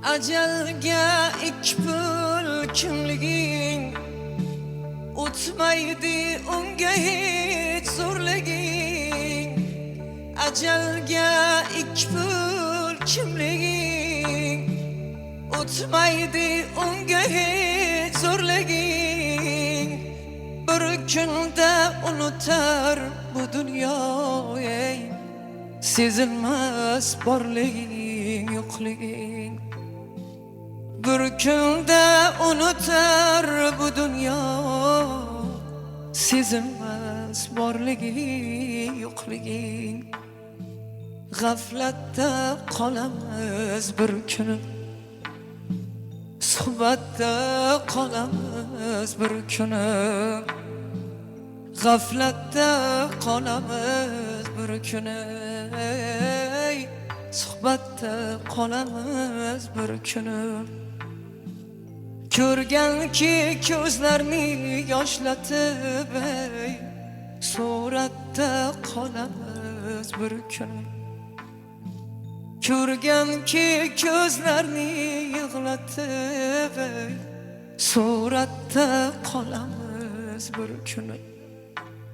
Ajalga ikbul kimliging o'tmaydi unga hech zo'rliging. Ajalga ikbul kimliging o'tmaydi unga hech zo'rliging. Bir kunda unutar bu dunyo sezilmas borliging yo'qliging. Bir kunda unutar bu dünya sezilmez borliging yo'qliging. G'aflatda qolamiz bir kuni, suhbatda qolamiz bir kuni. G'aflatda qolamiz bir kuni, suhbatda qolamiz bir kuni. Ko'rganki ko'zlarni yoshlatib suratda qolamiz bir kun. Ko'rganki ko'zlarni yig'latib suratda qolamiz bir kun.